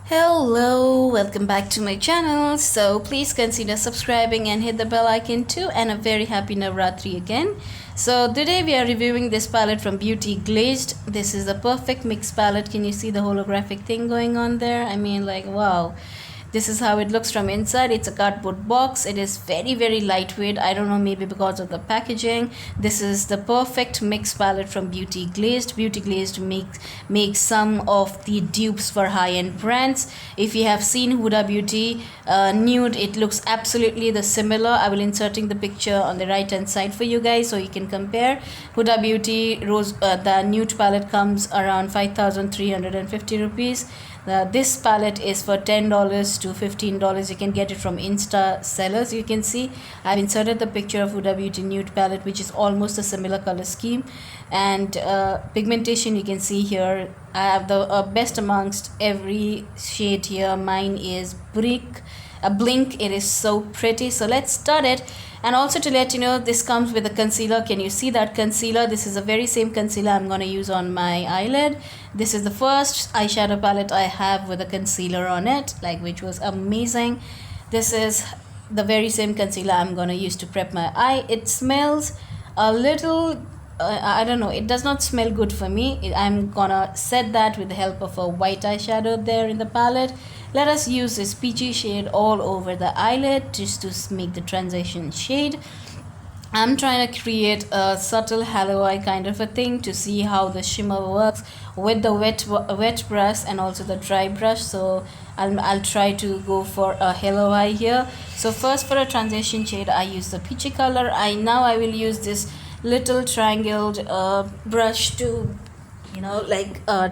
Hello, welcome back to my channel. So please consider subscribing and hit the bell icon too, and a very happy Navratri again. So today we are reviewing this palette from Beauty Glazed. This is the perfect mix palette. Can you see the holographic thing going on there? I mean, like, wow. This is how it looks from inside. It's a cardboard box. It is very lightweight. I don't know, maybe because of the packaging. This is the perfect mix palette from Beauty Glazed. Beauty Glazed makes some of the dupes for high-end brands. If you have seen Huda Beauty nude, it looks absolutely the similar. I will inserting the picture on the right hand side for you guys so you can compare. Huda Beauty rose the nude palette comes around 5,350 rupees. This palette is for $10 to $15. You can get it from Insta sellers. You can see I've inserted the picture of Huda Beauty nude palette, which is almost a similar color scheme, and pigmentation you can see here. I have the best amongst every shade here. Mine is Blink. It is so pretty. So let's start it. And also to let you know, this comes with a concealer. Can you see that concealer? This is the very same concealer I'm going to use on my eyelid. This is the first eyeshadow palette I have with a concealer on it, like, which was amazing. This is the very same concealer I'm going to use to prep my eye. It smells a little I don't know, it does not smell good for me. I'm gonna set that with the help of a white eyeshadow there in the palette. Let us use this peachy shade all over the eyelid just to make the transition shade. I'm trying to create a subtle halo eye kind of a thing to see how the shimmer works with the wet brush and also the dry brush. So I'll try to go for a halo eye here. So first, for a transition shade, I use the peachy color. Now I will use this little triangled brush to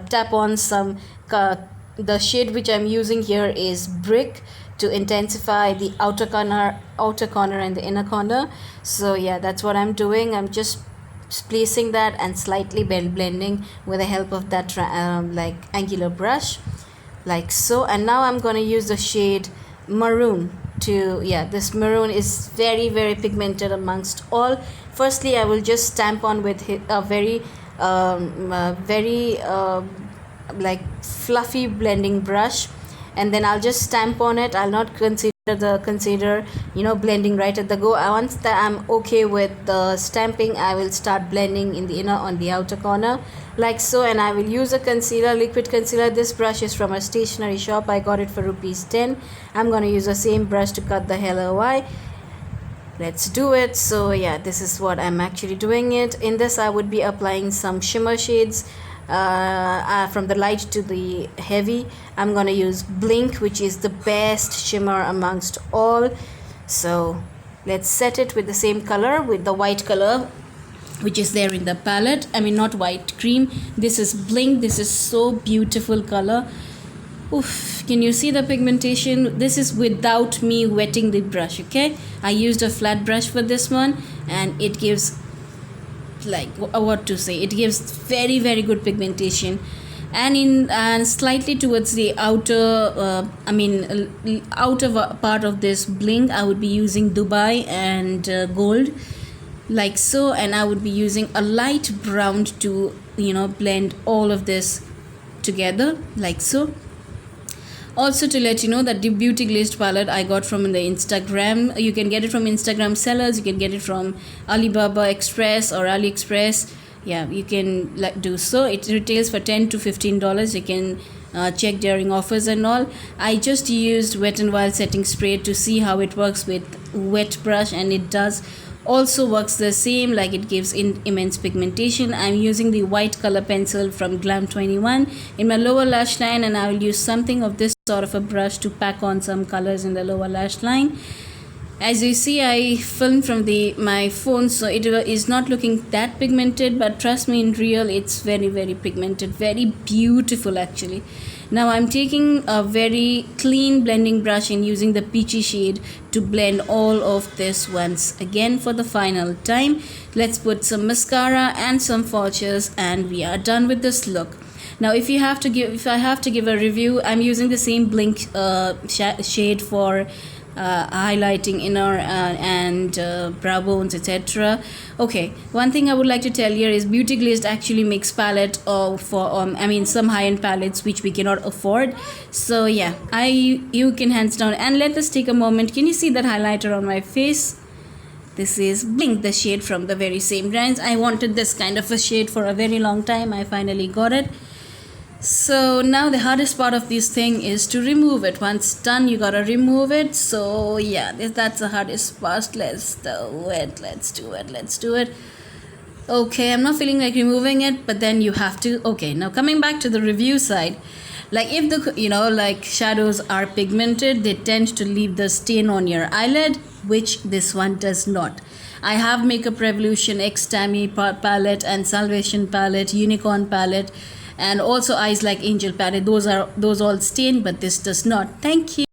tap on some the shade which I'm using here is Brick, to intensify the outer corner and the inner corner. So yeah, that's what I'm doing. I'm just placing that and slightly blending with the help of that angular brush, like so. And now I'm going to use the shade Maroon to, this maroon is very pigmented amongst all. Firstly, I will just stamp on with a very fluffy blending brush, and then I'll just stamp on it. I'll not consider blending right at the go. Once that I'm okay with the stamping, I will start blending in the inner on the outer corner, like so. And I will use a concealer, liquid concealer. This brush is from a stationery shop. I got it for ₹10. I'm going to use the same brush to cut the halo eye. Let's do it. So yeah, this is what I'm actually doing it. In this, I would be applying some shimmer shades from the light to the heavy. I'm gonna use Blink, which is the best shimmer amongst all. So let's set it with the same color, with the white color which is there in the palette. I mean, not white, cream. This is Blink. This is so beautiful color. Oof, can you see the pigmentation? This is without me wetting the brush. Okay, I used a flat brush for this one, and it gives, like, what to say, it gives very good pigmentation. And slightly towards the outer outer part of this Blink, I would be using Dubai and Gold, like so. And I would be using a light brown to blend all of this together, like so. Also, to let you know that the Beauty Glazed palette I got from the Instagram. You can get it from Instagram sellers. You can get it from Alibaba Express or AliExpress. Yeah, you can do so. It retails for $10 to $15. You can check during offers and all. I just used Wet n Wild setting spray to see how it works with wet brush, and it does also works the same, like it gives immense pigmentation. I'm using the white color pencil from Glam 21 in my lower lash line, and I will use something of this sort of a brush to pack on some colors in the lower lash line. As you see, I filmed from my phone, so it is not looking that pigmented, but trust me, in real it's very pigmented, very beautiful actually. Now I'm taking a very clean blending brush and using the peachy shade to blend all of this once again for the final time. Let's put some mascara and some falsies, and we are done with this look. Now, if I have to give a review, I'm using the same Blink shade for highlighting inner and brow bones, etc. Okay, one thing I would like to tell here is Beauty Glazed actually makes palette for some high-end palettes which we cannot afford. So yeah, you can hands down. And let us take a moment. Can you see that highlighter on my face? This is Blink, the shade from the very same brands. I wanted this kind of a shade for a very long time. I finally got it. So now the hardest part of this thing is to remove it. Once done, you gotta remove it. So yeah, that's the hardest part. Let's do it. Okay, I'm not feeling like removing it, but then you have to. Okay, now coming back to the review side, like if the like shadows are pigmented, they tend to leave the stain on your eyelid, which this one does not. I have Makeup Revolution X Tammy palette and Salvation palette, Unicorn palette, and also Eyes Like Angel palette. Those all stain, but this does not. Thank you.